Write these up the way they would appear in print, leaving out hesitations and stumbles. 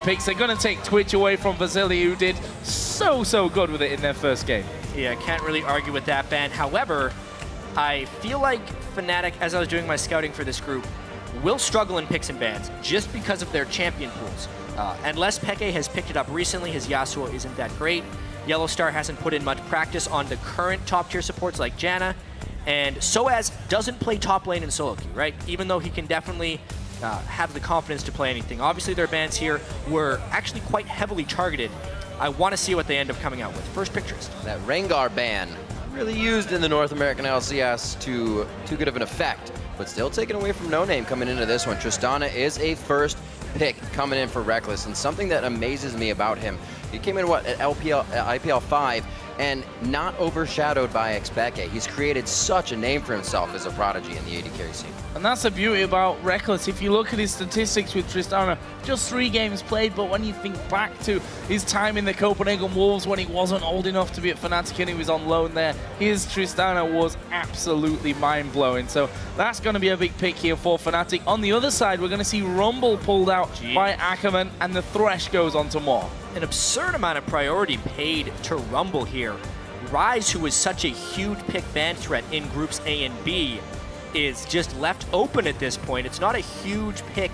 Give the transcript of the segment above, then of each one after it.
Picks. They're going to take Twitch away from Vasily, who did so good with it in their first game. Yeah, can't really argue with that ban. However, I feel like Fnatic, as I was doing my scouting for this group, will struggle in picks and bans just because of their champion pools. Unless Peke has picked it up recently, his Yasuo isn't that great. Yellowstar hasn't put in much practice on the current top-tier supports like Janna, and Soaz doesn't play top lane in solo queue, right? Even though he can definitely have the confidence to play anything. Obviously, their bans here were actually quite heavily targeted. I want to see what they end up coming out with. First pictures. That Rengar ban, really used in the North American LCS to too good of an effect, but still taken away from No Name coming into this one. Tristana is a first pick coming in for Reckless, and something that amazes me about him, he came in, what, at IPL 5, and not overshadowed by Xpeke. He's created such a name for himself as a prodigy in the AD carry scene. And that's the beauty about Reckless. If you look at his statistics with Tristana, just 3 games played, but when you think back to his time in the Copenhagen Wolves when he wasn't old enough to be at Fnatic and he was on loan there, his Tristana was absolutely mind-blowing. So that's going to be a big pick here for Fnatic. On the other side, we're going to see Rumble pulled out by Ackerman, and the Thresh goes on to Moore. An absurd amount of priority paid to Rumble here. Ryze, who was such a huge pick ban threat in groups A and B, is just left open at this point. It's not a huge pick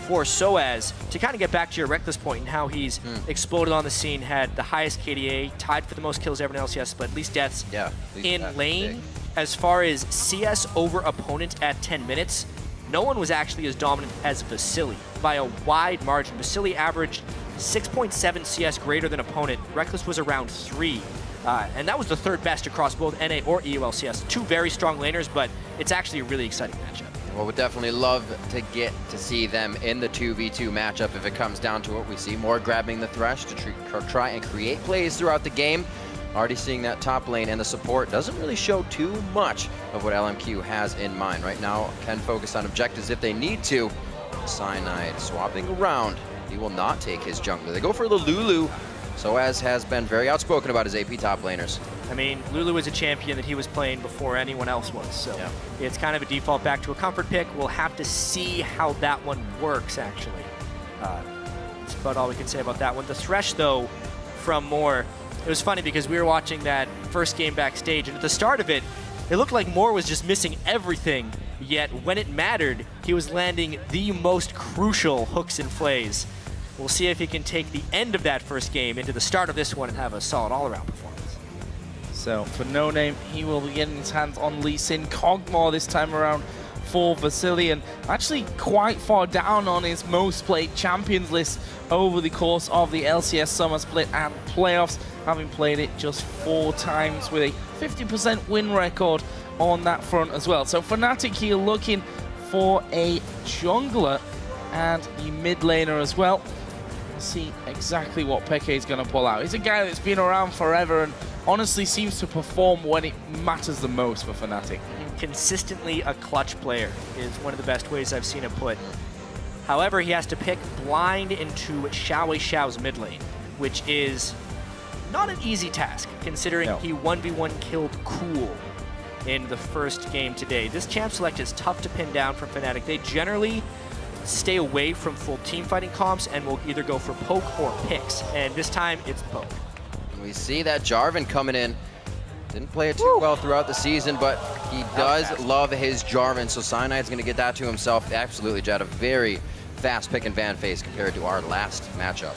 for Soaz. To kind of get back to your Reckless point and how he's exploded on the scene, had the highest KDA, tied for the most kills ever in LCS, but least deaths in lane. Big. As far as CS over opponent at 10 minutes, no one was actually as dominant as Vasily by a wide margin. Vasily averaged 6.7 CS greater than opponent. Reckless was around 3. And that was the 3rd best across both NA or EULCS. 2 very strong laners, but it's actually a really exciting matchup. Well, we'd definitely love to get to see them in the 2v2 matchup if it comes down to it. We see more grabbing the Thresh to try and create plays throughout the game. Already seeing that top lane, and the support doesn't really show too much of what LMQ has in mind. Right now, can focus on objectives if they need to. Cyanide swapping around. He will not take his jungler. They go for the Lulu. Soaz has been very outspoken about his AP top laners. I mean, Lulu is a champion that he was playing before anyone else was, so it's kind of a default back to a comfort pick. We'll have to see how that one works, actually. That's about all we can say about that one. The Thresh, though, from Moore, it was funny because we were watching that first game backstage, and at the start of it, it looked like Moore was just missing everything, yet when it mattered, he was landing the most crucial hooks and plays. We'll see if he can take the end of that first game into the start of this one and have a solid all-around performance. So for No Name, he will be getting his hands on Lee Sin. Kog'Maw this time around for Vasily, and actually quite far down on his most played champions list over the course of the LCS Summer Split and playoffs, having played it just 4 times with a 50% win record on that front as well. So Fnatic here looking for a jungler and the mid laner as well. See exactly what Peke is going to pull out. He's a guy that's been around forever and honestly seems to perform when it matters the most for Fnatic. Consistently a clutch player is one of the best ways I've seen him put. However, he has to pick blind into Xiao's mid lane, which is not an easy task, considering he 1v1 killed Cool in the first game today. This champ select is tough to pin down from Fnatic. They generally stay away from full team fighting comps and will either go for poke or picks, and this time it's poke. We see that Jarvan coming in. Didn't play it too well throughout the season, but he does love his Jarvan, so Cyanide's going to get that to himself. Absolutely, Jed, a very fast pick and ban phase compared to our last matchup.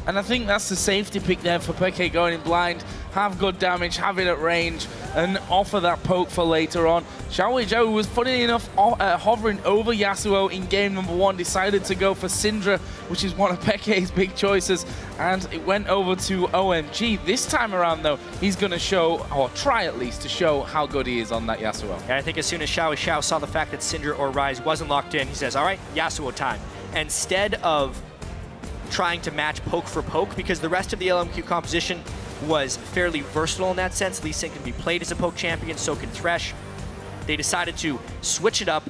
And I think that's the safety pick there for Peke, going in blind, have good damage, have it at range, and offer that poke for later on. Xiao was, funny enough, hovering over Yasuo in game number 1, decided to go for Syndra, which is one of Peke's big choices, and it went over to OMG. This time around, though, he's going to show, or try at least, to show how good he is on that Yasuo. Yeah, I think as soon as Xiao saw the fact that Syndra or Ryze wasn't locked in, he says, all right, Yasuo time. Instead of trying to match poke for poke, because the rest of the LMQ composition was fairly versatile in that sense. Lee Sin can be played as a poke champion, so can Thresh. They decided to switch it up,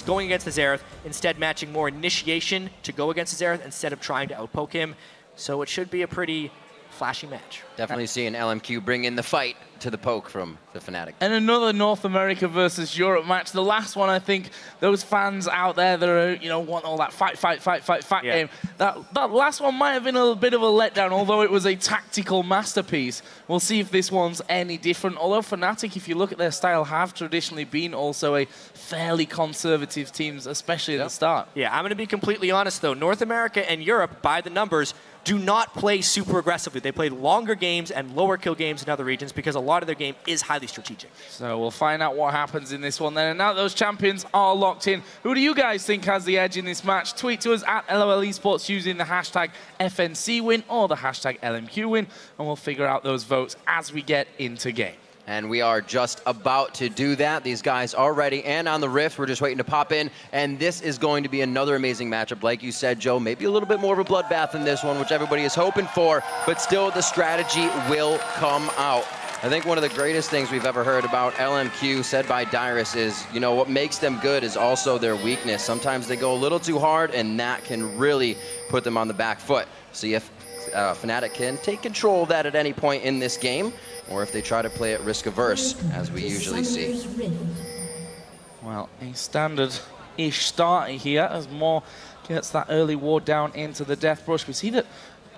going against the Xerath, instead matching more initiation to go against the Xerath instead of trying to outpoke him. So it should be a pretty flashy match. Definitely seeing LMQ bring in the fight to the poke from the Fnatic. And another North America versus Europe match. The last one, I think, those fans out there that are, you know, want all that fight game. That last one might have been a bit of a letdown, although it was a tactical masterpiece. We'll see if this one's any different. Although Fnatic, if you look at their style, have traditionally been also a fairly conservative teams, especially at the start. Yeah, I'm going to be completely honest, though. North America and Europe, by the numbers, do not play super aggressively. They play longer games and lower kill games in other regions because a lot of their game is highly strategic. So we'll find out what happens in this one then. And now those champions are locked in. Who do you guys think has the edge in this match? Tweet to us at LOL Esports using the hashtag FNC win or the hashtag LMQ win, and we'll figure out those votes as we get into game. And we are just about to do that. These guys are ready and on the Rift. We're just waiting to pop in. And this is going to be another amazing matchup. Like you said, Joe, maybe a little bit more of a bloodbath in this one, which everybody is hoping for. But still, the strategy will come out. I think one of the greatest things we've ever heard about LMQ, said by Dyrus, is, you know, what makes them good is also their weakness. Sometimes they go a little too hard, and that can really put them on the back foot. See if Fnatic can take control of that at any point in this game, or if they try to play it risk-averse, as we usually see. Well, a standard-ish start here as Moore gets that early ward down into the Death Brush. We see that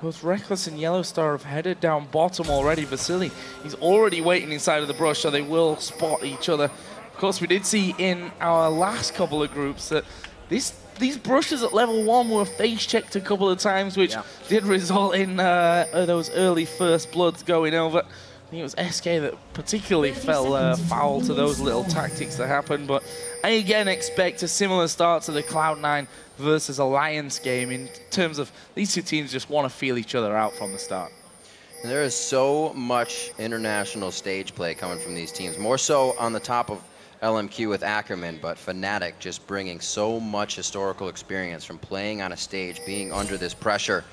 both Reckless and Yellowstar have headed down bottom already. Vasily, he's already waiting inside of the brush, so they will spot each other. Of course, we did see in our last couple of groups that these brushes at level 1 were face-checked a couple of times, which did result in those early first bloods going over. I think it was SK that particularly fell foul to those little tactics that happened, but I again expect a similar start to the Cloud9 versus Alliance game in terms of these two teams just want to feel each other out from the start. And there is so much international stage play coming from these teams, more so on the top of LMQ with Ackerman, but Fnatic just bringing so much historical experience from playing on a stage, being under this pressure.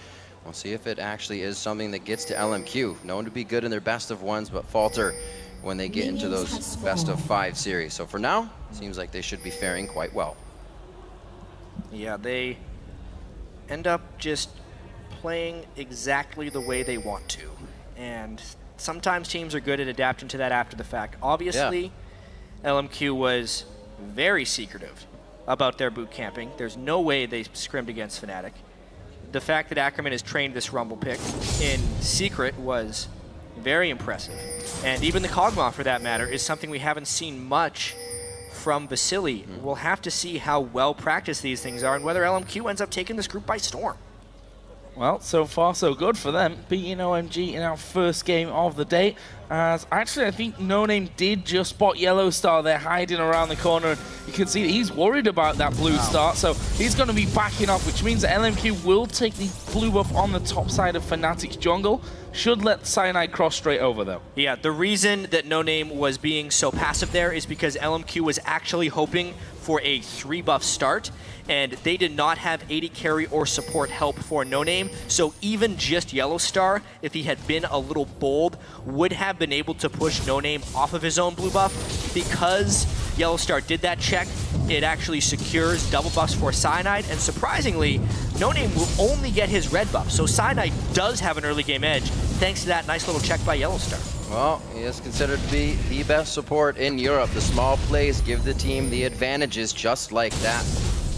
We'll see if it actually is something that gets to LMQ. Known to be good in their best of ones, but falter when they get into those best of 5 series. So for now, seems like they should be faring quite well. Yeah, they end up just playing exactly the way they want to. And sometimes teams are good at adapting to that after the fact. Obviously, LMQ was very secretive about their boot camping. There's no way they scrimmed against Fnatic. The fact that Ackerman has trained this Rumble pick in secret was very impressive. And even the Kog'Maw, for that matter, is something we haven't seen much from Vasily. We'll have to see how well practiced these things are and whether LMQ ends up taking this group by storm. Well, so far so good for them, beating OMG in our first game of the day. As actually, I think No Name did just spot Yellowstar there hiding around the corner. And you can see that he's worried about that blue start, so he's going to be backing off, which means that LMQ will take the blue buff on the top side of Fnatic's jungle. Should let Cyanide cross straight over, though. Yeah, the reason that No Name was being so passive there is because LMQ was actually hoping for a 3-buff start, and they did not have AD carry or support help for No Name, so even just Yellowstar, if he had been a little bold, would have been able to push No Name off of his own blue buff. Because Yellowstar did that check, it actually secures double buffs for Cyanide, and surprisingly, No Name will only get his red buff, so Cyanide does have an early game edge thanks to that nice little check by Yellowstar. Well, he is considered to be the best support in Europe. The small plays give the team the advantages just like that,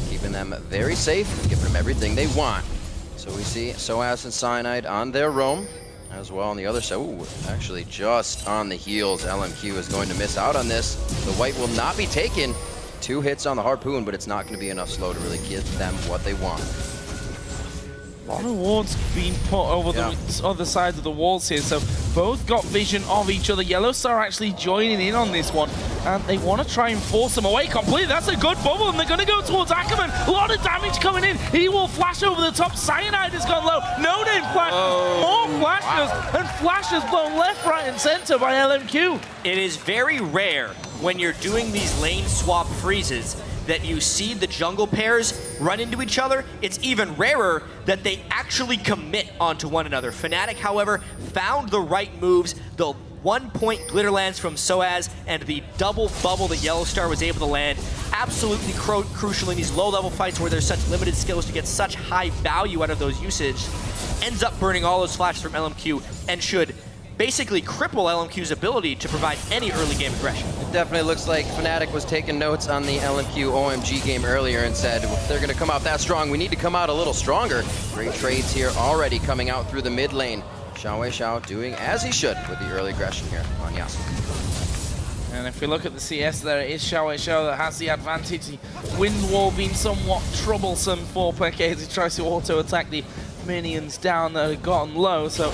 keeping them very safe and giving them everything they want. So we see Soaz and Cyanide on their roam as well on the other side. Ooh, actually just on the heels. LMQ is going to miss out on this. The white will not be taken. 2 hits on the Harpoon, but it's not going to be enough slow to really give them what they want. A lot of wards being put over the other sides of the walls here, so both got vision of each other. Yellowstar actually joining in on this one, and they want to try and force them away completely. That's a good bubble, and they're going to go towards Ackerman. A lot of damage coming in. He will flash over the top. Cyanide has gone low. No Name flashes. More flashes, and flashes blown left, right, and center by LMQ. It is very rare when you're doing these lane swap freezes that you see the jungle pairs run into each other. It's even rarer that they actually commit onto one another. Fnatic, however, found the right moves. The 1-point glitter lands from Soaz and the double bubble that Yellowstar was able to land absolutely crucial in these low-level fights where there's such limited skills to get such high value out of those usage. Ends up burning all those flashes from LMQ and should basically cripple LMQ's ability to provide any early game aggression. It definitely looks like Fnatic was taking notes on the LMQ OMG game earlier and said, if they're gonna come out that strong, we need to come out a little stronger. Great trades here already coming out through the mid lane. Xiao doing as he should with the early aggression here on Yasuo. And if we look at the CS there, it is Xiao that has the advantage. The wind wall being somewhat troublesome for Peke as he tries to auto-attack the minions down that have gotten low. So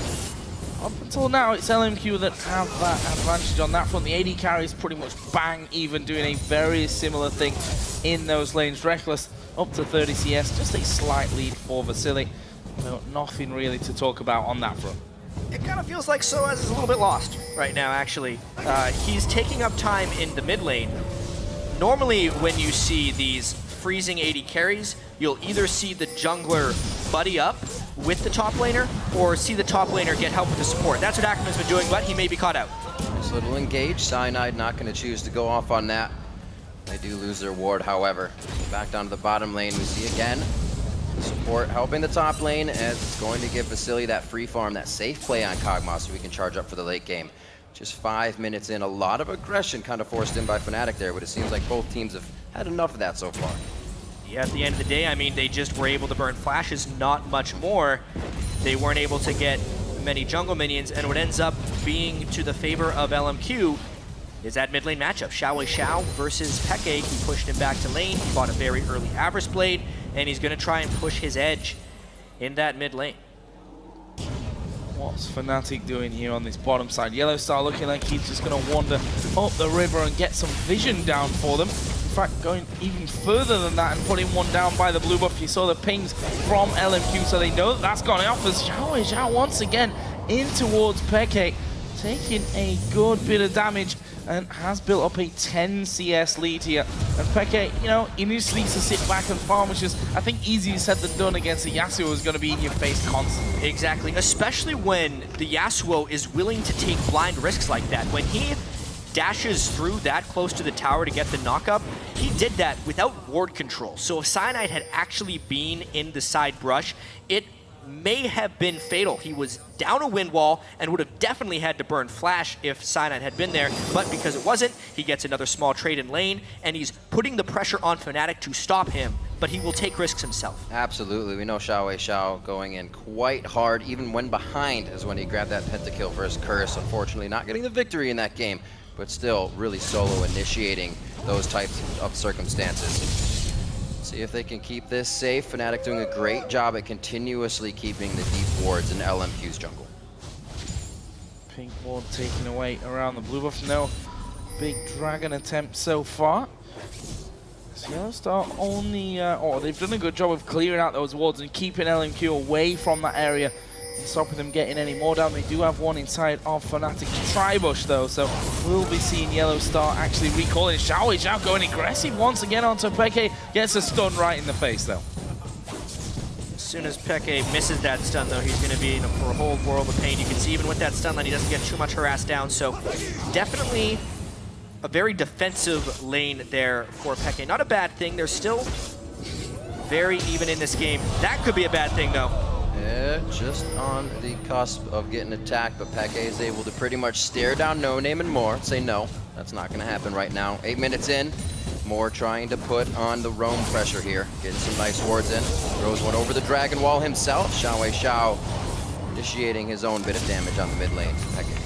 up until now, it's LMQ that have that advantage on that front. The AD carries pretty much bang even, doing a very similar thing in those lanes. Reckless up to 30 CS, just a slight lead for Vasily. But nothing really to talk about on that front. It kind of feels like Soaz is a little bit lost right now, actually. He's taking up time in the mid lane. Normally, when you see these freezing AD carries, you'll either see the jungler buddy up with the top laner, or see the top laner get help with the support. That's what Ackerman's been doing, but he may be caught out. Nice little engage. Cyanide not going to choose to go off on that. They do lose their ward, however. Back down to the bottom lane, we see again support helping the top lane, as it's going to give Vasily that free farm, that safe play on Kog'Maw, so we can charge up for the late game. Just 5 minutes in, a lot of aggression kind of forced in by Fnatic there, but it seems like both teams have had enough of that so far. Yeah, at the end of the day, I mean, they just were able to burn flashes, not much more. They weren't able to get many jungle minions, and what ends up being to the favor of LMQ is that mid lane matchup. Xiao versus Peke. He pushed him back to lane. He bought a very early Avarice Blade, and he's going to try and push his edge in that mid lane. What's Fnatic doing here on this bottom side? Yellowstar looking like he's just going to wander up the river and get some vision down for them. In fact, going even further than that and putting one down by the blue buff. You saw the pings from LMQ, so they know that that's gone off as Xiao once again in towards Peke, taking a good bit of damage and has built up a 10 CS lead here. And Peke, you know, he just needs to sit back and farm, which is, I think, easier said than done against a Yasuo who's going to be in your face constantly. Exactly, especially when the Yasuo is willing to take blind risks like that. When he dashes through that close to the tower to get the knockup, he did that without ward control. So if Cyanide had actually been in the side brush, it may have been fatal. He was down a wind wall and would have definitely had to burn flash if Cyanide had been there, but because it wasn't, he gets another small trade in lane, and he's putting the pressure on Fnatic to stop him, but he will take risks himself. Absolutely, we know Xiao going in quite hard, even when behind is when he grabbed that pentakill for his curse. Unfortunately, not getting the victory in that game, but still really solo initiating those types of circumstances. See if they can keep this safe. Fnatic doing a great job at continuously keeping the deep wards in LMQ's jungle. Pink ward taken away around the blue buff. No big dragon attempt so far. So Yellowstar only, they've done a good job of clearing out those wards and keeping LMQ away from that area and stopping them getting any more down. They do have one inside of Fnatic's Tribush though, so we'll be seeing Yellowstar actually recalling. Xiao going aggressive once again onto Peke, gets a stun right in the face though. As soon as Peke misses that stun though, he's going to be in for a whole world of pain. You can see even with that stun line, he doesn't get too much harassed down, so definitely a very defensive lane there for Peke. Not a bad thing, they're still very even in this game. That could be a bad thing though. Yeah, just on the cusp of getting attacked, but Peke is able to pretty much stare down No Name and Moore. Say no, that's not going to happen right now. 8 minutes in, Moore trying to put on the roam pressure here. Getting some nice wards in. Throws one over the Dragon Wall himself. Xiao initiating his own bit of damage on the mid lane. Peke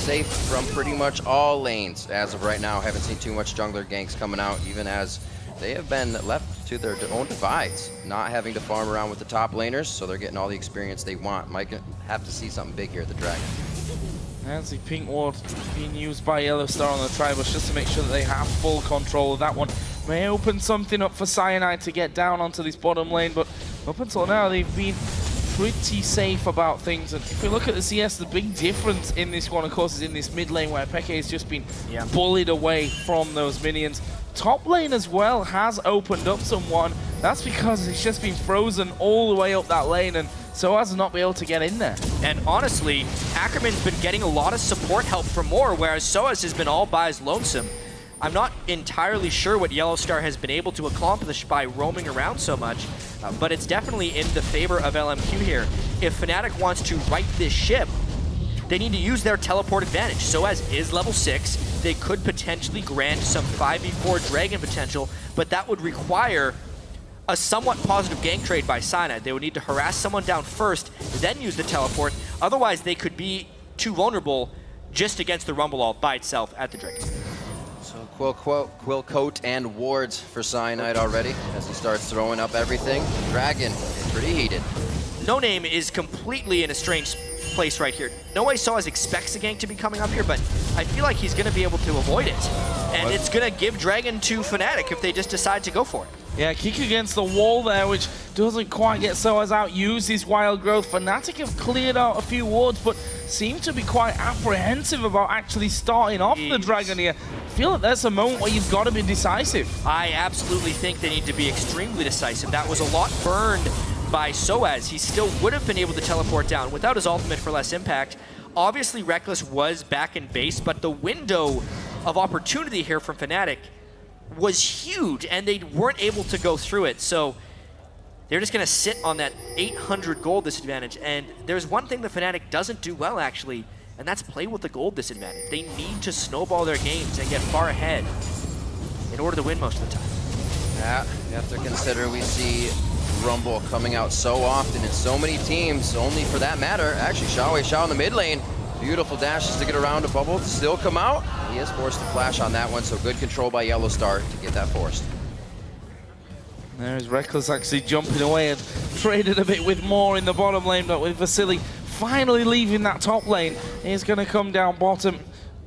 safe from pretty much all lanes as of right now. Haven't seen too much jungler ganks coming out, even as they have been left to their own device, not having to farm around with the top laners, so they're getting all the experience they want. Might have to see something big here at the Dragon. As the pink ward being used by Yellowstar on the Tribush just to make sure that they have full control of that one. May open something up for Cyanide to get down onto this bottom lane, but up until now they've been pretty safe about things. And if we look at the CS, the big difference in this one, of course, is in this mid lane where Peke has just been bullied away from those minions. Top lane as well has opened up someone. That's because it's just been frozen all the way up that lane, and so as to not be able to get in there. And honestly, Ackerman's been getting a lot of support help from Moore, whereas Soaz has been all by his lonesome. I'm not entirely sure what Yellowstar has been able to accomplish by roaming around so much, but it's definitely in the favor of LMQ here. If Fnatic wants to right this ship, they need to use their teleport advantage. Soaz is level 6. They could potentially grant some 5v4 Dragon potential, but that would require a somewhat positive gank trade by Cyanide. They would need to harass someone down first, then use the teleport. Otherwise, they could be too vulnerable just against the Rumble Ult by itself at the Dragon. So Quill Coat and wards for Cyanide already as he starts throwing up everything. Dragon is pretty heated. No Name is completely in a strange place right here. No way Soaz expects a gank to be coming up here, but I feel like he's going to be able to avoid it. And it's going to give Dragon to Fnatic if they just decide to go for it. Yeah, kick against the wall there, which doesn't quite get Soaz out. Use his wild growth. Fnatic have cleared out a few wards, but seem to be quite apprehensive about actually starting off the Dragon here. I feel like there's a moment where you've got to be decisive. I absolutely think they need to be extremely decisive. That was a lot burned by Soaz. He still would have been able to teleport down without his ultimate for less impact. Obviously, Reckless was back in base, but the window of opportunity here from Fnatic was huge, and they weren't able to go through it. So they're just going to sit on that 800 gold disadvantage. And there's one thing that Fnatic doesn't do well, actually, and that's play with the gold disadvantage. They need to snowball their games and get far ahead in order to win most of the time. Yeah, you have to consider we see Rumble coming out so often in so many teams, only for that matter. Actually, Xiao in the mid lane. Beautiful dashes to get around a bubble to still come out. He is forced to flash on that one, so good control by Yellowstar to get that forced. There's Reckless actually jumping away and traded a bit with more in the bottom lane, but with Vasily finally leaving that top lane, he's going to come down bottom,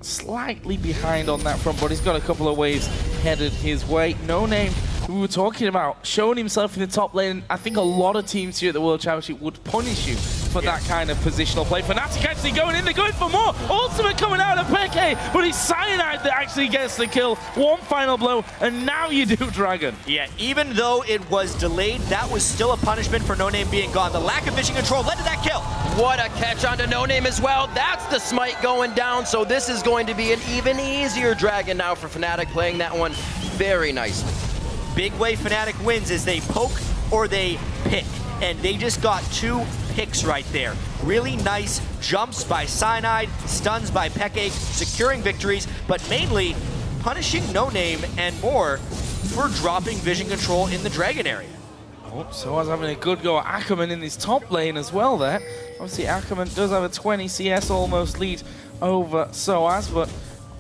slightly behind on that front, but he's got a couple of waves headed his way. No Name, who we were talking about, showing himself in the top lane. I think a lot of teams here at the World Championship would punish you for that kind of positional play. Fnatic actually going in, they're going for more. Ultimate coming out of Peke, but it's Cyanide that actually gets the kill. One final blow, and now you do Dragon. Yeah, even though it was delayed, that was still a punishment for No Name being gone. The lack of vision control led to that kill. What a catch onto No Name as well. That's the smite going down, so this is going to be an even easier Dragon now for Fnatic, playing that one very nicely. Big way Fnatic wins is they poke or they pick, and they just got 2 picks right there. Really nice jumps by Cyanide, stuns by Peke, securing victories, but mainly punishing No Name and more for dropping vision control in the Dragon area. Oh, so I was having a good go at Ackerman in his top lane as well there. Obviously Ackerman does have a 20 CS almost lead over Soaz, but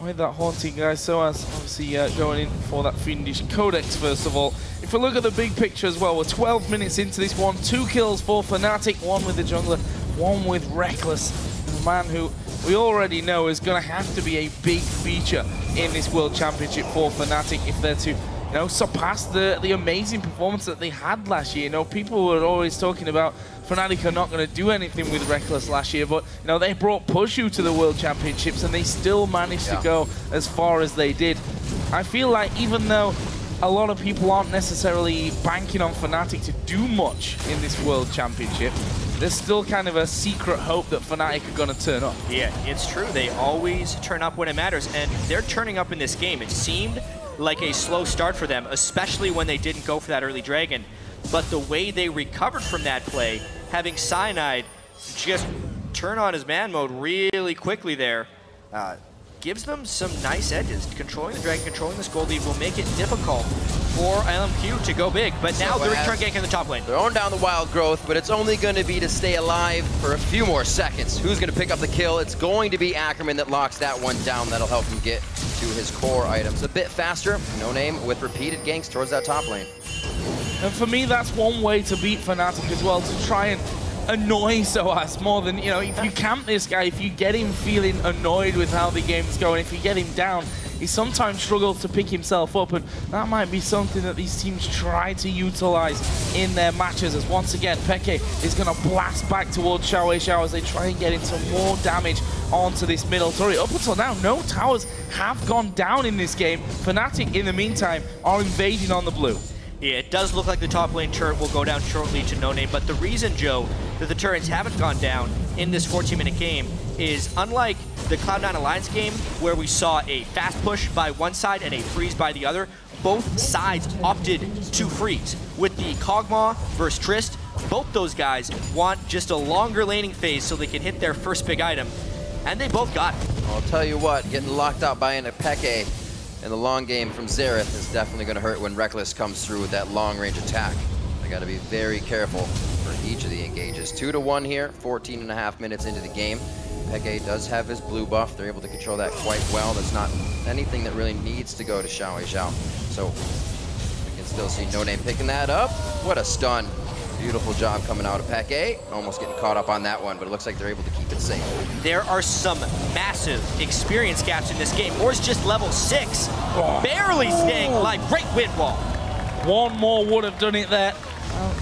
with that haunting guy, Soaz obviously going in for that fiendish codex first of all. If we look at the big picture as well, we're 12 minutes into this one. 2 kills for Fnatic, 1 with the jungler, 1 with Reckless. And a man who we already know is going to have to be a big feature in this World Championship for Fnatic if they're to, you know, surpass the amazing performance that they had last year. You know, people were always talking about Fnatic are not going to do anything with Reckless last year, but you know, they brought Pushu to the World Championships and they still managed to go as far as they did. I feel like even though a lot of people aren't necessarily banking on Fnatic to do much in this World Championship, there's still kind of a secret hope that Fnatic are going to turn up. Yeah, it's true. They always turn up when it matters, and they're turning up in this game. It seemed like a slow start for them, especially when they didn't go for that early Dragon. But the way they recovered from that play, having Cyanide just turn on his man mode really quickly there, gives them some nice edges. Controlling the Dragon, controlling this gold lead will make it difficult for LMQ to go big. But now the return gank in the top lane. They're on down the wild growth, but it's only going to be to stay alive for a few more seconds. Who's going to pick up the kill? It's going to be Ackerman that locks that one down. That'll help him get to his core items a bit faster. No Name with repeated ganks towards that top lane. And for me, that's one way to beat Fnatic as well, to try and annoy Soaz more than, you know, if you camp this guy, if you get him feeling annoyed with how the game's going, if you get him down, he sometimes struggles to pick himself up, and that might be something that these teams try to utilize in their matches, as once again, Peke is going to blast back towards Xiao as they try and get into more damage onto this middle turret. Up until now, no towers have gone down in this game. Fnatic, in the meantime, are invading on the blue. Yeah, it does look like the top lane turret will go down shortly to No Name, but the reason, Joe, that the turrets haven't gone down in this 14-minute game is unlike the Cloud9 Alliance game where we saw a fast push by one side and a freeze by the other, both sides opted to freeze. With the Kog'Maw versus Trist, both those guys want just a longer laning phase so they can hit their first big item, and they both got it. I'll tell you what, getting locked out by an Peke in the long game from Xerath is definitely going to hurt when Reckless comes through with that long-range attack. They got to be very careful for each of the engages. 2-1 here, 14.5 minutes into the game. Peke does have his blue buff. They're able to control that quite well. That's not anything that really needs to go to Xiao Zhao. So we can still see No Name picking that up. What a stun. Beautiful job coming out of Peke. Almost getting caught up on that one, but it looks like they're able to keep it safe. There are some massive experience gaps in this game. Or's just level 6, barely staying alive. Great wind wall. One more would have done it there.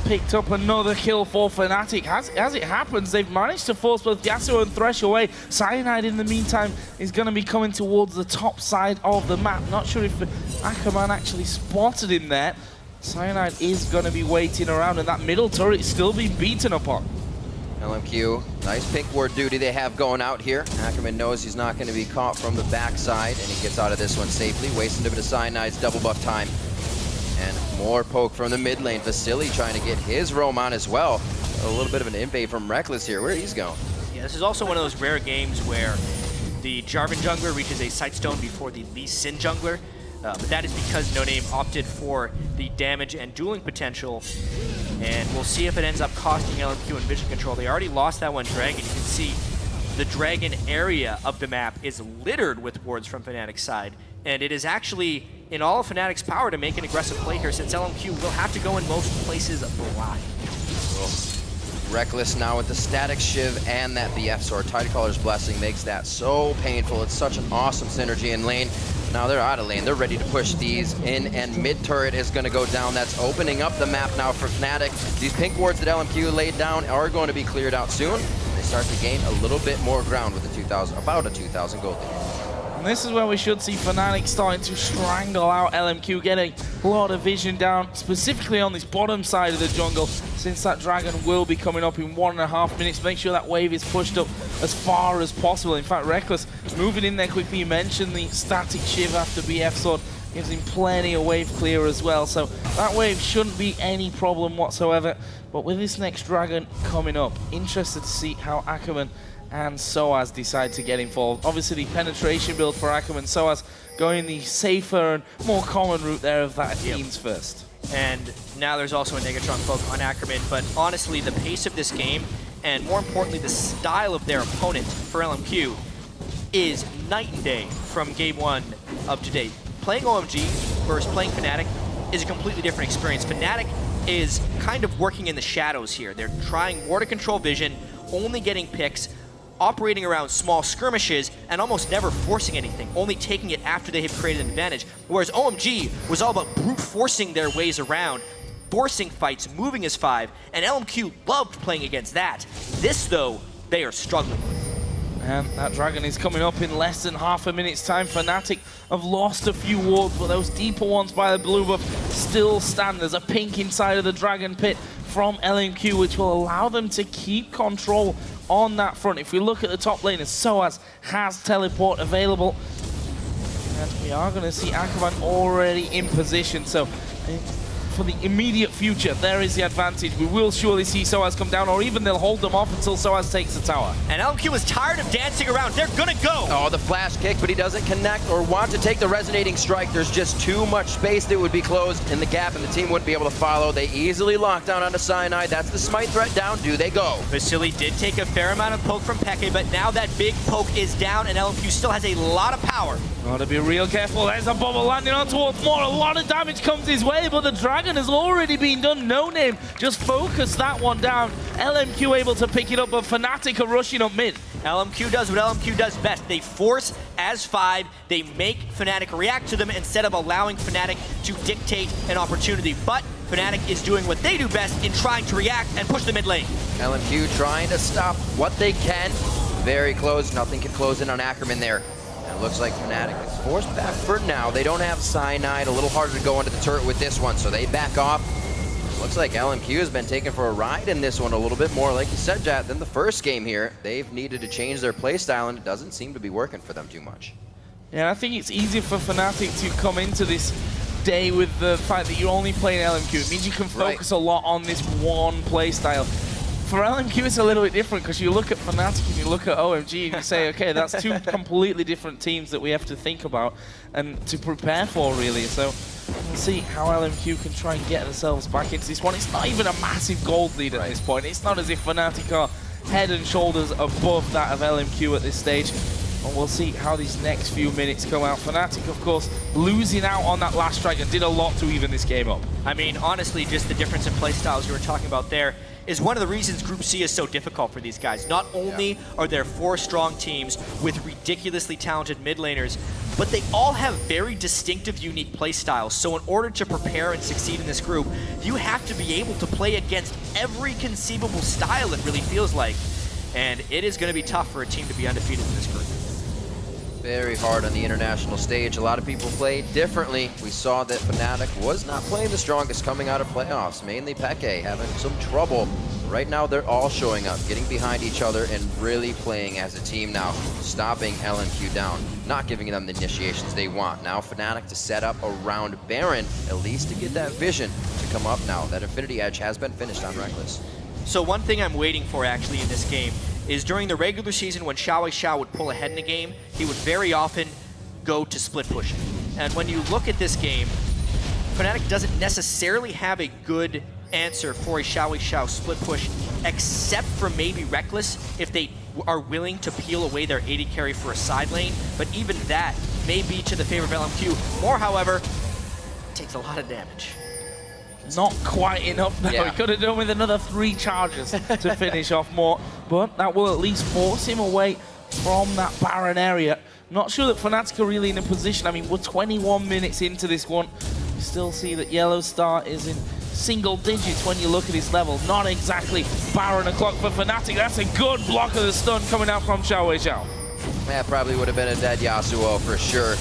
Picked up another kill for Fnatic. As it happens, they've managed to force both Yasuo and Thresh away. Cyanide, in the meantime, is going to be coming towards the top side of the map. Not sure if Ackerman actually spotted him there. Cyanide is going to be waiting around, and that middle turret is still being beaten upon. LMQ, nice pink ward duty they have going out here. Ackerman knows he's not going to be caught from the backside, and he gets out of this one safely, wasting a bit of Cyanide's double buff time. And more poke from the mid lane. Vasily trying to get his roam on as well. A little bit of an invade from Reckless here. Where he's going? Yeah, this is also one of those rare games where the Jarvan jungler reaches a Sightstone before the Lee Sin jungler. But that is because No Name opted for the damage and dueling potential. And we'll see if it ends up costing LMQ and vision control. They already lost that one Dragon. You can see the Dragon area of the map is littered with wards from Fnatic's side. And it is actually in all of Fnatic's power to make an aggressive play here, since LMQ will have to go in most places blind. Reckless now with the static shiv and that BF sword. Tidecaller's blessing makes that so painful. It's such an awesome synergy in lane. Now they're out of lane. They're ready to push these in, and mid turret is going to go down. That's opening up the map now for Fnatic. These pink wards that LMQ laid down are going to be cleared out soon. They start to gain a little bit more ground with the about a 2,000 gold. And this is where we should see Fnatic starting to strangle out LMQ, getting a lot of vision down, specifically on this bottom side of the jungle, since that Dragon will be coming up in 1.5 minutes. Make sure that wave is pushed up as far as possible. In fact, Reckless moving in there quickly. You mentioned the static shiv after BF sword gives him plenty of wave clear as well, so that wave shouldn't be any problem whatsoever. But with this next Dragon coming up, interested to see how Ackerman and Soaz decide to get involved. Obviously the penetration build for Ackerman, Soaz going the safer and more common route there of that Athene's first. And now there's also a Negatron poke on Ackerman, but honestly the pace of this game, and more importantly the style of their opponent for LMQ, is night and day from game 1 of today. Playing OMG versus playing Fnatic is a completely different experience. Fnatic is kind of working in the shadows here. They're trying more to control vision, only getting picks, operating around small skirmishes, and almost never forcing anything, only taking it after they have created an advantage. Whereas OMG was all about brute forcing their ways around, forcing fights, moving as 5, and LMQ loved playing against that. This, though, they are struggling. And that Dragon is coming up in less than half a minute's time. Fnatic have lost a few wards, but those deeper ones by the blue buff still stand. There's a pink inside of the Dragon pit from LMQ, which will allow them to keep control on that front. If we look at the top lane, Soaz has teleport available. And we are going to see Ackerman already in position. So for the immediate future, there is the advantage. We will surely see Soaz come down, or even they'll hold them off until Soaz takes the tower. And LMQ is tired of dancing around. They're gonna go! Oh, the flash kick, but he doesn't connect or want to take the resonating strike. There's just too much space that would be closed in the gap, and the team wouldn't be able to follow. They easily lock down onto Cyanide. That's the smite threat down. Do they go? Vasily did take a fair amount of poke from Peke, but now that big poke is down, and LMQ still has a lot of power. Gotta be real careful. There's a bubble landing on towards more. A lot of damage comes his way, but the Dragon has already been done. No Name just focus that one down. LMQ able to pick it up, but Fnatic are rushing up mid. LMQ does what LMQ does best. They force as 5. They make Fnatic react to them instead of allowing Fnatic to dictate an opportunity. But Fnatic is doing what they do best in trying to react and push the mid lane. LMQ trying to stop what they can. Very close. Nothing can close in on Ackerman there. It looks like Fnatic is forced back for now. They don't have Cyanide, a little harder to go into the turret with this one, so they back off. Looks like LMQ has been taken for a ride in this one a little bit more, like you said, Jat, than the first game here. They've needed to change their playstyle, and it doesn't seem to be working for them too much. Yeah, I think it's easier for Fnatic to come into this day with the fact that you're only playing LMQ. It means you can focus a lot on this one playstyle. For LMQ, it's a little bit different because you look at Fnatic and you look at OMG and you say, okay, that's two completely different teams that we have to think about and to prepare for, really. So we'll see how LMQ can try and get themselves back into this one. It's not even a massive gold lead at this point. It's not as if Fnatic are head and shoulders above that of LMQ at this stage. And we'll see how these next few minutes come out. Fnatic, of course, losing out on that last strike and did a lot to even this game up. I mean, honestly, just the difference in playstyles you were talking about there is one of the reasons Group C is so difficult for these guys. Not only are there 4 strong teams with ridiculously talented mid laners, but they all have very distinctive, unique playstyles. So in order to prepare and succeed in this group, you have to be able to play against every conceivable style, it really feels like. And it is going to be tough for a team to be undefeated in this group. Very hard on the international stage. A lot of people play differently. We saw that Fnatic was not playing the strongest coming out of playoffs. Mainly Peke having some trouble. Right now they're all showing up, getting behind each other and really playing as a team now, stopping LMQ down, not giving them the initiations they want. Now Fnatic to set up around Baron, at least to get that vision to come up now. That Infinity Edge has been finished on Reckless. So one thing I'm waiting for actually in this game is during the regular season when Xiao would pull ahead in a game, he would very often go to split pushing. And when you look at this game, Fnatic doesn't necessarily have a good answer for a Xiao split push, except for maybe Reckless if they are willing to peel away their AD carry for a side lane. But even that may be to the favor of LMQ. More, however, takes a lot of damage. Not quite enough though. He could have done with another 3 charges to finish off more, but that will at least force him away from that Baron area. Not sure that Fnatic are really in a position. I mean, we're 21 minutes into this one. You still see that Yellow Star is in single digits when you look at his level. Not exactly Baron o'clock for Fnatic. That's a good block of the stun coming out from Xiao. That probably would have been a dead Yasuo for sure.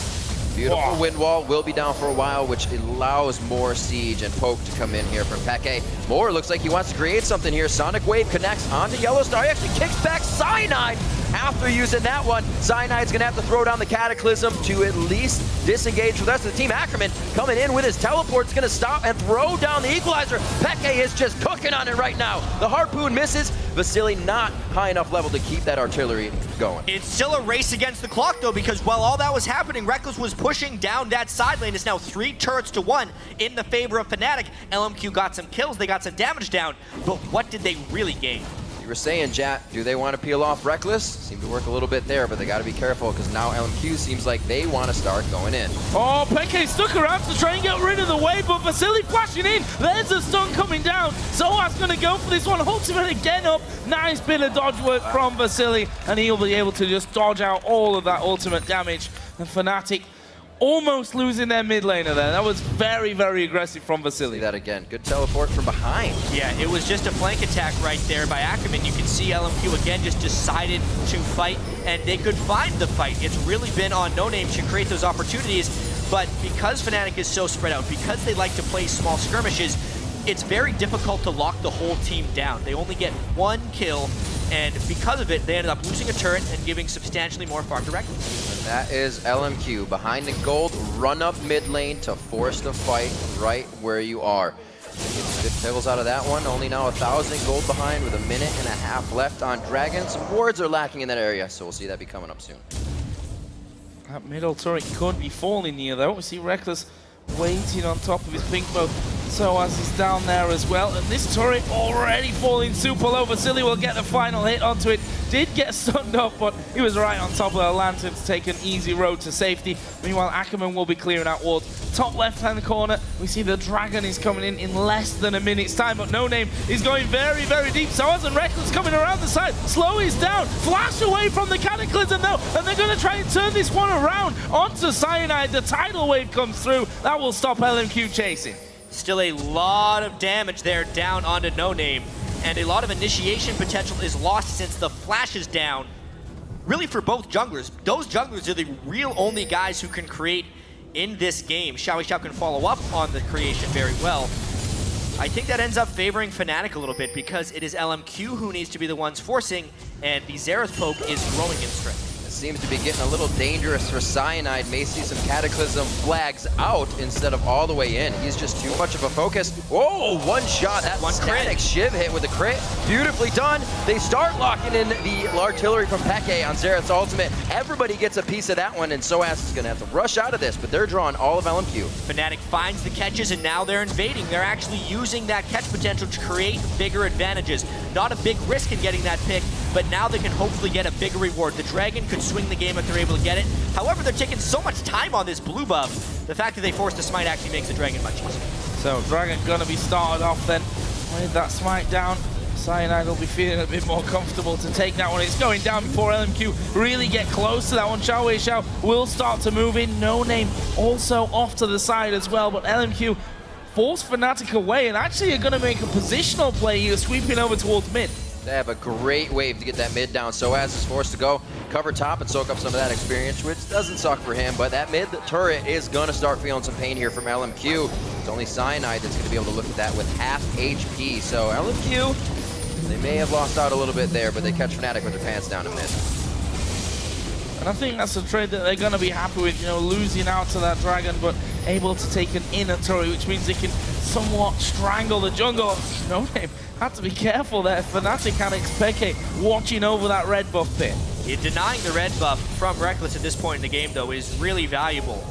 Beautiful wind wall, will be down for a while, which allows more siege and poke to come in here from Peke. Moore looks like he wants to create something here. Sonic Wave connects onto Yellow Star. He actually kicks back Cyanide after using that one. Cyanide's going to have to throw down the Cataclysm to at least disengage the rest of the team. Ackerman coming in with his teleport is going to stop and throw down the Equalizer. Peke is just cooking on it right now. The Harpoon misses. Vasily not high enough level to keep that artillery going. It's still a race against the clock though, because while all that was happening, Reckless was pushing down that side lane. It's now 3 turrets to 1 in the favor of Fnatic. LMQ got some kills, they got some damage down, but what did they really gain? You were saying, Jat, do they want to peel off Reckless? Seemed to work a little bit there, but they got to be careful because now LMQ seems like they want to start going in. Oh, Peke stuck around to try and get rid of the wave, but Vasily flashing in. There's a stun coming down. Zoa's going to go for this one. Ultimate again up. Nice bit of dodge work from Vasily, and he'll be able to just dodge out all of that ultimate damage. And Fnatic almost losing their mid laner there. That was very, very aggressive from Vasily. See that again. Good teleport from behind. Yeah, it was just a flank attack right there by Ackerman. You can see LMQ again just decided to fight, and they could find the fight. It's really been on No Name to create those opportunities, but because Fnatic is so spread out, because they like to play small skirmishes, it's very difficult to lock the whole team down. They only get 1 kill, and because of it, they ended up losing a turret and giving substantially more farm to Reckless. That is LMQ behind the gold, run up mid lane to force the fight right where you are. Good pebbles out of that one. Only now 1,000 gold behind with 1.5 minutes left on Dragon. Some wards are lacking in that area, so we'll see that be coming up soon. That middle turret could be falling near though. We see Reckless waiting on top of his pink bow. So as he's down there as well, and this turret already falling super low. Vasily will get the final hit onto it. Did get stunned off, but he was right on top of the lantern to take an easy road to safety. Meanwhile, Ackerman will be clearing out wards. Top left-hand corner, we see the Dragon is coming in less than a minute's time, but No Name is going very, very deep. Soaz and Reckless coming around the side. Slow is down. Flash away from the Cataclysm though, and they're going to try and turn this one around onto Cyanide. The tidal wave comes through. That will stop LMQ chasing. Still a lot of damage there down onto No Name, and a lot of initiation potential is lost since the flash is down. really for both junglers. Those junglers are the real only guys who can create in this game. Xiao can follow up on the creation very well. I think that ends up favoring Fnatic a little bit because it is LMQ who needs to be the ones forcing, and the Xerath poke is growing in strength. Seems to be getting a little dangerous for Cyanide. May see some Cataclysm flags out instead of all the way in. He's just too much of a focus. Whoa, one shot. That one Fnatic Shiv hit with a crit. Beautifully done. They start locking in the artillery from Peke on Xerath's ultimate. Everybody gets a piece of that one, and Soaz is going to have to rush out of this, but they're drawing all of LMQ. Fnatic finds the catches, and now they're invading. They're actually using that catch potential to create bigger advantages. Not a big risk in getting that pick, but now they can hopefully get a bigger reward. The Dragon could swing the game if they're able to get it. However, they're taking so much time on this blue buff. The fact that they forced a smite actually makes the Dragon much easier. So Dragon gonna be started off then with that smite down. Cyanide will be feeling a bit more comfortable to take that one. It's going down before LMQ really get close to that one. Xiao will start to move in. No Name also off to the side as well, but LMQ force Fnatic away and actually are gonna make a positional play here, sweeping over towards mid. They have a great wave to get that mid down. Soaz is forced to go cover top and soak up some of that experience, which doesn't suck for him, but that mid turret is going to start feeling some pain here from LMQ. It's only Cyanide that's going to be able to look at that with half HP. So LMQ, they may have lost out a little bit there, but they catch Fnatic with their pants down in mid. And I think that's a trade that they're going to be happy with, you know, losing out to that Dragon, but able to take an inner turret, which means they can somewhat strangle the jungle. No Name had to be careful there. Fnatic and Peke watching over that red buff pit. Yeah, denying the red buff from Rekkles at this point in the game, though, is really valuable.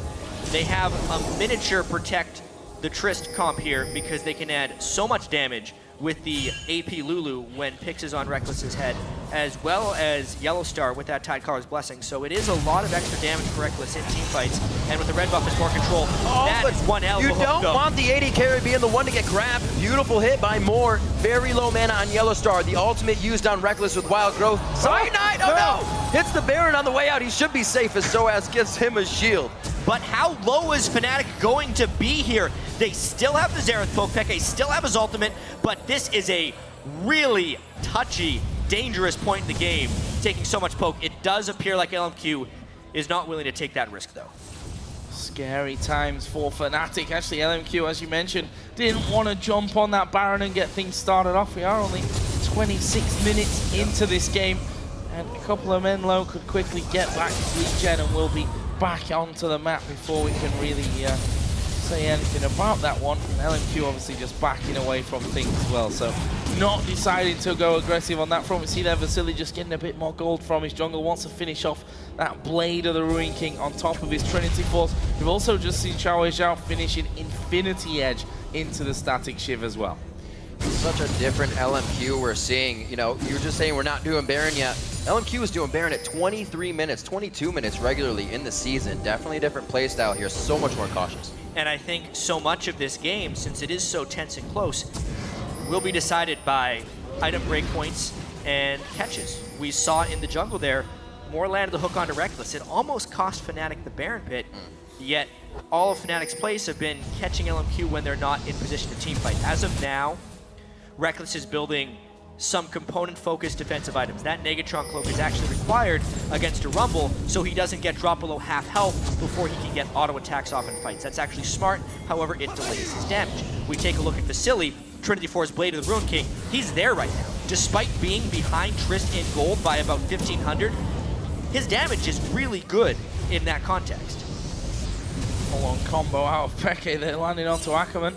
They have a miniature protect the Trist comp here because they can add so much damage with the AP Lulu when Pix is on Rekkles' head, as well as Yellowstar with that Tidecollar's Blessing. So it is a lot of extra damage for Rekkles in team fights, and with the red buff is more control. That is one hell of a hook. You don't want the AD carry being the one to get grabbed. Beautiful hit by Moore. Very low mana on Yellowstar. The ultimate used on Rekkles with Wild Growth. Cyanide, oh no! Hits the Baron on the way out. He should be safe as Soaz gives him a shield. But how low is Fnatic going to be here? They still have the Xerath poke, Peke still have his ultimate, but this is a really touchy, dangerous point in the game, taking so much poke. It does appear like LMQ is not willing to take that risk, though. Scary times for Fnatic. Actually, LMQ, as you mentioned, didn't want to jump on that Baron and get things started off. We are only 26 minutes into this game, and a couple of men low could quickly get back to regen and will be back onto the map before we can really say anything about that one. And LMQ obviously just backing away from things as well, so not deciding to go aggressive on that front. We see there Vasily just getting a bit more gold from his jungle, wants to finish off that Blade of the Ruin King on top of his Trinity Force. We've also just seen Xiao finishing Infinity Edge into the Static Shiv as well. Such a different LMQ we're seeing. You know, you were just saying we're not doing Baron yet. LMQ is doing Baron at 23 minutes, 22 minutes regularly in the season. Definitely a different play style here, so much more cautious. And I think so much of this game, since it is so tense and close, will be decided by item breakpoints and catches. We saw in the jungle there, Moore landed the hook onto Rekkles. It almost cost Fnatic the Baron pit, yet all of Fnatic's plays have been catching LMQ when they're not in position to teamfight. As of now, Rekkles is building some component-focused defensive items. That Negatron Cloak is actually required against a Rumble, so he doesn't get dropped below half health before he can get auto attacks off in fights. That's actually smart, however, it delays his damage. We take a look at Vasily, Trinity Force Blade of the Ruin King. He's there right now. Despite being behind Trist in gold by about 1,500, his damage is really good in that context. Full-on combo out of Peke, they're landing onto Ackerman.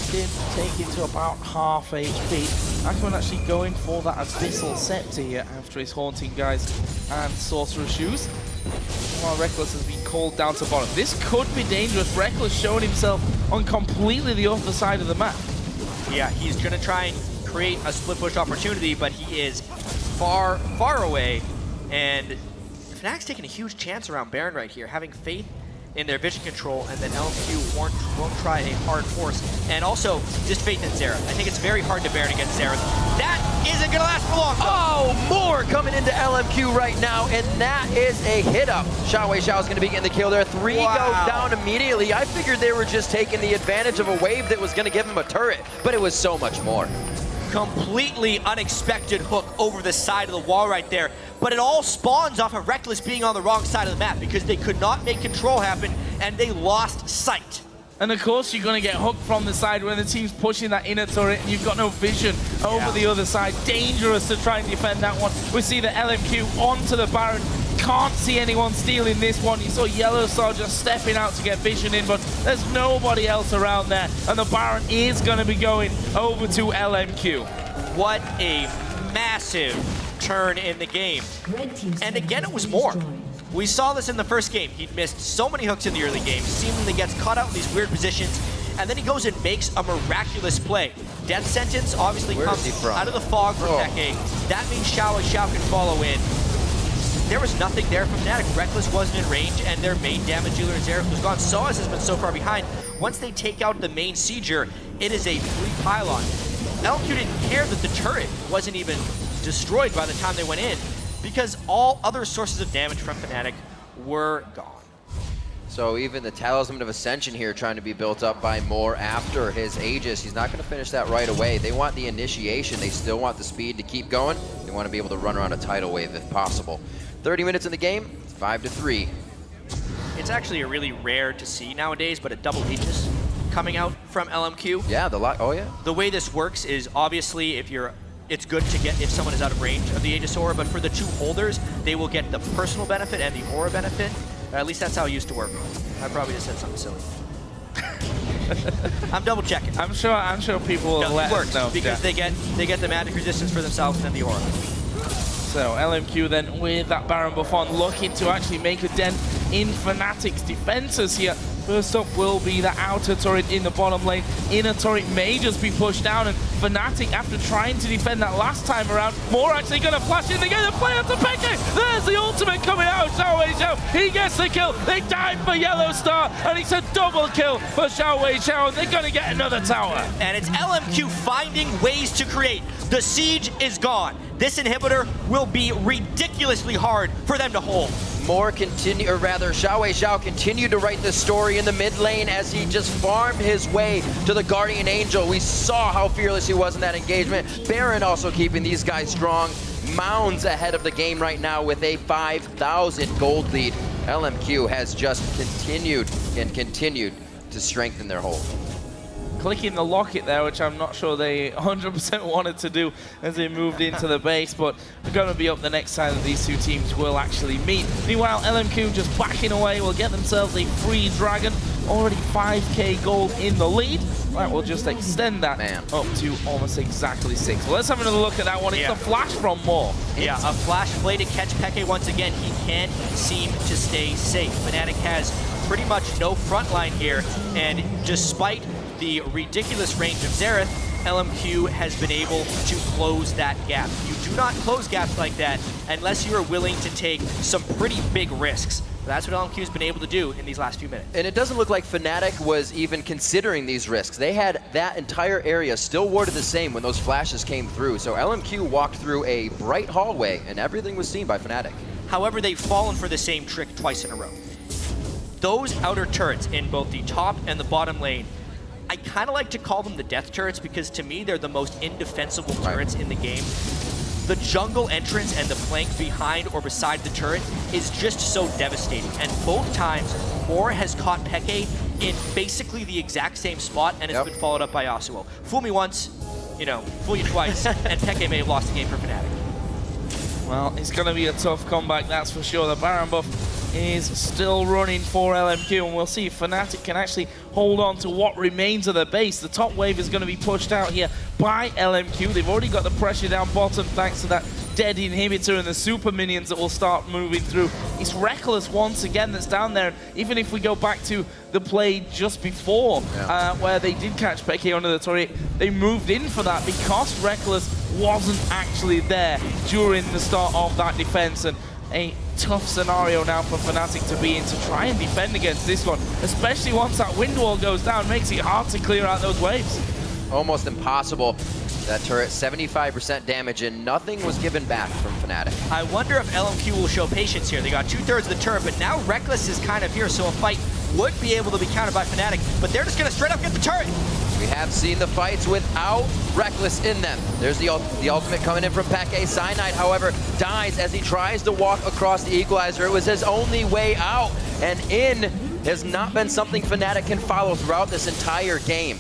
Did take it to about half HP. Ackerman actually going for that Abyssal Scepter here after his Haunting Guys and Sorcerer's Shoes. While Rekkles has been called down to bottom. This could be dangerous. Rekkles showing himself on completely the other side of the map. Yeah, he's going to try and create a split push opportunity, but he is far, far away. And Fnatic's taking a huge chance around Baron right here, having faith in their vision control, and then LMQ won't try a hard force. And also, just faith in Xerath. I think it's very hard to Baron against Xerath. That isn't gonna last for long, though. Oh, Moore coming into LMQ right now, and that is a hit up. Xiao's gonna be getting the kill there. 3 go down immediately. I figured they were just taking the advantage of a wave that was gonna give him a turret, but it was so much more. Completely unexpected hook over the side of the wall right there. but it all spawns off of Reckless being on the wrong side of the map because they could not make control happen and they lost sight. And of course, you're going to get hooked from the side when the team's pushing that inner turret and you've got no vision over the other side. Dangerous to try and defend that one. We see the LMQ onto the Baron. Can't see anyone stealing this one. You saw Yellowstar just stepping out to get vision in, but there's nobody else around there. And the Baron is going to be going over to LMQ. What a massive turn in the game. And again, it was more. We saw this in the first game. He'd missed so many hooks in the early game, seemingly gets caught out in these weird positions, and then he goes and makes a miraculous play. Death Sentence obviously comes out of the fog for Peke. That means Xiao can follow in. There was nothing there from Fnatic. Reckless wasn't in range, and their main damage dealer, Xerath, was gone. Soaz has been so far behind. Once they take out the main Sieger, it is a free pylon. LMQ didn't care that the turret wasn't even destroyed by the time they went in, because all other sources of damage from Fnatic were gone. So even the Talisman of Ascension here trying to be built up by Moore after his Aegis. He's not going to finish that right away. They want the initiation. They still want the speed to keep going. They want to be able to run around a tidal wave if possible. 30 minutes in the game, 5-3. It's actually a really rare to see nowadays, but a double Aegis coming out from LMQ. Yeah, The way this works is obviously it's good to get if someone is out of range of the Aegis Aura, but for the two holders, they will get the personal benefit and the Aura benefit. At least that's how it used to work. I probably just said something silly. I'm double checking. I'm sure people will let us know. Because they get the magic resistance for themselves and then the Aura. So LMQ then with that Baron buff on, looking to actually make a dent in Fnatic's defenses here. First up will be the outer turret in the bottom lane. Inner turret may just be pushed down, and Fnatic, after trying to defend that last time around, Moore actually going to flash in. They get a play out to Peke. There's the ultimate coming out. Xiao. He gets the kill. They dive for Yellowstar, and it's a double kill for Xiao. They're going to get another tower. And it's LMQ finding ways to create. The siege is gone. This inhibitor will be ridiculously hard for them to hold. Moore Xiao continued to write the story in the mid lane as he just farmed his way to the Guardian Angel. We saw how fearless he was in that engagement. Baron also keeping these guys strong. Mounds ahead of the game right now with a 5,000 gold lead. LMQ has just continued to strengthen their hold. Clicking the locket there, which I'm not sure they 100% wanted to do as they moved into the base, but they're going to be up the next time that these two teams will actually meet. Meanwhile, LMQ just backing away will get themselves a free dragon. Already 5k gold in the lead. Right, we'll just extend that up to almost exactly 6. Well, let's have another look at that one. It's a flash from Moore. Yeah, a flash play to catch Peke once again. He can't seem to stay safe. Fnatic has pretty much no front line here, and despite the ridiculous range of Xerath, LMQ has been able to close that gap. You do not close gaps like that unless you are willing to take some pretty big risks. That's what LMQ has been able to do in these last few minutes. And it doesn't look like Fnatic was even considering these risks. They had that entire area still warded the same when those flashes came through. So LMQ walked through a bright hallway and everything was seen by Fnatic. However, they've fallen for the same trick twice in a row. Those outer turrets in both the top and the bottom lane, I kind of like to call them the death turrets because to me they're the most indefensible turrets in the game. The jungle entrance and the flank behind or beside the turret is just so devastating. And both times, Moore has caught Peke in basically the exact same spot and has been followed up by Yasuo. Fool me once, fool you twice, and Peke may have lost the game for Fnatic. Well, it's going to be a tough comeback, that's for sure. The Baron buff is still running for LMQ, and we'll see if Fnatic can actually hold on to what remains of their base. The top wave is going to be pushed out here by LMQ. They've already got the pressure down bottom thanks to that dead inhibitor and the super minions that will start moving through. It's Reckless once again that's down there. Even if we go back to the play just before, where they did catch Peke under the turret, they moved in for that because Reckless wasn't actually there during the start of that defense. And a tough scenario now for Fnatic to be in to try and defend against this one, especially once that wind wall goes down. Makes it hard to clear out those waves. Almost impossible. That turret, 75% damage, and nothing was given back from Fnatic. I wonder if LMQ will show patience here. They got 2/3 of the turret, but now Reckless is kind of here, so a fight would be able to be countered by Fnatic, but they're just going to straight up get the turret. We have seen the fights without Reckless in them. There's the ultimate coming in from Peke. Cyanide, however, dies as he tries to walk across the equalizer. It was his only way out, and in has not been something Fnatic can follow throughout this entire game.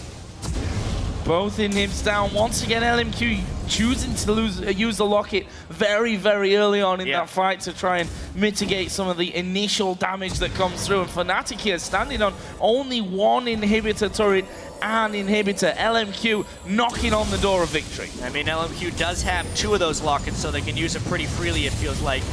Both inhibs down. Once again, LMQ choosing to use the locket very, very early on in that fight to try and mitigate some of the initial damage that comes through. And Fnatic here standing on only one inhibitor turret and inhibitor. LMQ knocking on the door of victory. I mean, LMQ does have 2 of those lockets, so they can use them pretty freely, it feels like.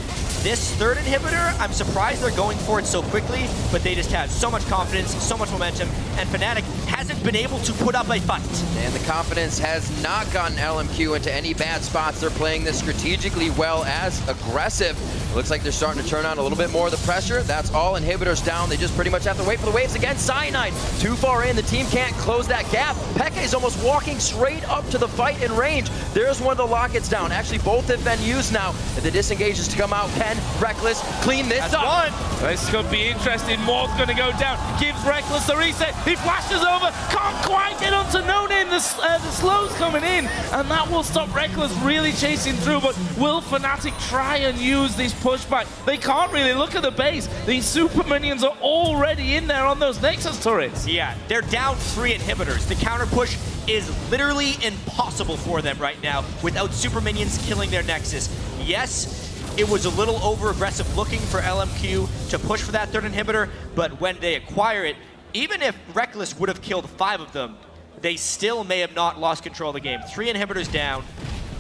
This third inhibitor, I'm surprised they're going for it so quickly, but they just have so much confidence, so much momentum, and Fnatic hasn't been able to put up a fight. And the confidence has not gotten LMQ into any bad spots. They're playing this strategically well as aggressive. Looks like they're starting to turn on a little bit more of the pressure. That's all inhibitors down. They just pretty much have to wait for the waves again. Cyanide too far in. The team can't close that gap. Peke is almost walking straight up to the fight in range. There's one of the lockets down. Actually, both have been used now. If the disengage is to come out, Pen, Reckless, clean this up. One. This could be interesting. Moore's going to go down. Gives Reckless the reset. He flashes over. Can't quite get onto No Name. The slow's coming in, and that will stop Reckless really chasing through. But will Fnatic try and use this pushback? They can't really. Look at the base. These super minions are already in there on those Nexus turrets. Yeah, they're down 3 inhibitors. The counter push is literally impossible for them right now without super minions killing their Nexus. Yes, it was a little over-aggressive looking for LMQ to push for that third inhibitor, but when they acquire it, even if Reckless would have killed 5 of them, they still may have not lost control of the game. 3 inhibitors down,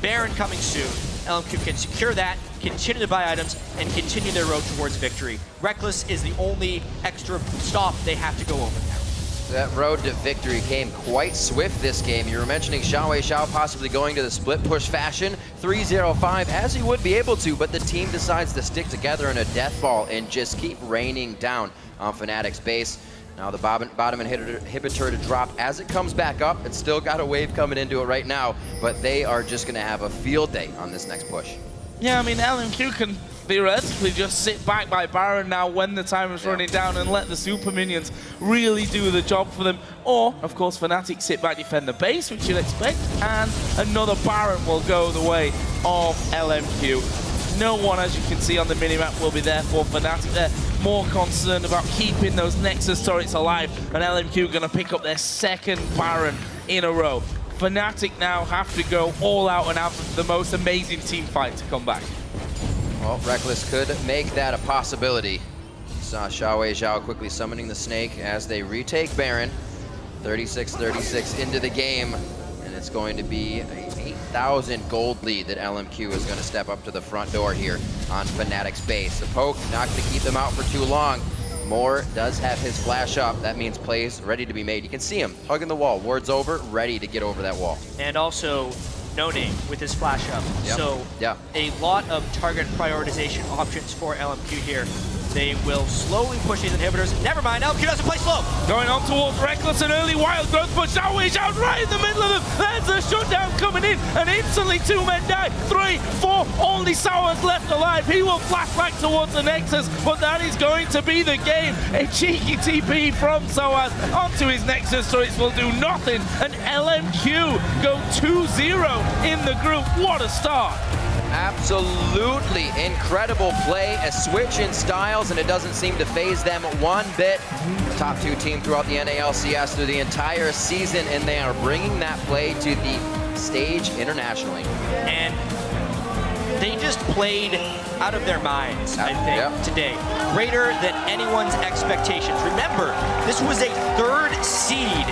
Baron coming soon. LMQ can secure that, continue to buy items, and continue their road towards victory. Reckless is the only extra stop they have to go over now. That road to victory came quite swift this game. You were mentioning Xiao possibly going to the split push fashion, 3-0-5, as he would be able to, but the team decides to stick together in a death ball and just keep raining down on Fnatic's base. Now the bottom inhibitor to drop as it comes back up. It's still got a wave coming into it right now, but they are just going to have a field day on this next push. Yeah, I mean, LMQ can theoretically just sit back by Baron now when the time is running down and let the super minions really do the job for them. Or, of course, Fnatic sit back, defend the base, which you'd expect, and another Baron will go the way of LMQ. No one, as you can see on the minimap, will be there for Fnatic. They're more concerned about keeping those Nexus turrets alive, and LMQ going to pick up their 2nd Baron in a row. Fnatic now have to go all out and have the most amazing team fight to come back. Well, Reckless could make that a possibility. Saw Xiao quickly summoning the snake as they retake Baron. 36-36 into the game, and it's going to be an 8,000 gold lead that LMQ is going to step up to the front door here on Fnatic's base. The poke not going to keep them out for too long. Moore does have his flash up. That means plays ready to be made. You can see him hugging the wall. Ward's over, ready to get over that wall. And also, No Name with his flash up. Yep. So a lot of target prioritization options for LMQ here. They will slowly push these inhibitors. Never mind, LMQ doesn't play slow. Going on towards Reckless, an early wild growth, but Xiao out right in the middle of them. There's a shutdown coming in, and instantly 2 men die. 3, 4, only Sour's left alive. He will flash back towards the Nexus, but that is going to be the game. A cheeky TP from Soaz onto his Nexus turrets will do nothing, and LMQ go 2-0 in the group. What a start. Absolutely incredible play, a switch in styles, and it doesn't seem to phase them one bit. Top 2 team throughout the NALCS through the entire season, and they are bringing that play to the stage internationally. And they just played out of their minds, I think, today. Greater than anyone's expectations. Remember, this was a 3rd seed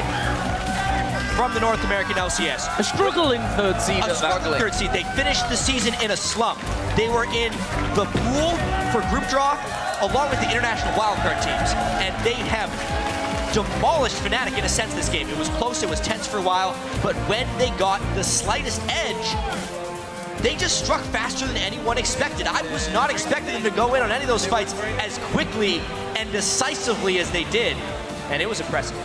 from the North American LCS. A struggling 3rd seed. A struggling 3rd seed. They finished the season in a slump. They were in the pool for group draw along with the international wildcard teams, and they have demolished Fnatic in a sense this game. It was close, it was tense for a while, but when they got the slightest edge, they just struck faster than anyone expected. I was not expecting them to go in on any of those fights as quickly and decisively as they did, and it was impressive.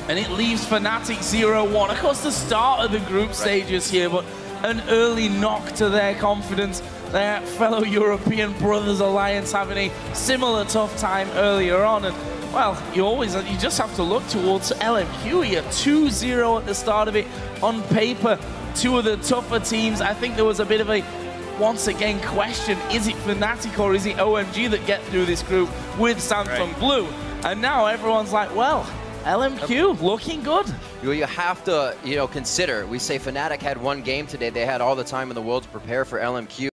And it leaves Fnatic 0-1. Of course, the start of the group stages here, but an early knock to their confidence. Their fellow European Brothers Alliance having a similar tough time earlier on. And well, you just have to look towards LMQ here. 2-0 at the start of it. On paper, two of the tougher teams. I think there was a bit of a, once again, question. Is it Fnatic or is it OMG that get through this group with Samsung Blue? And now everyone's like, well, LMQ looking good. You have to, consider, we say Fnatic had one game today. They had all the time in the world to prepare for LMQ.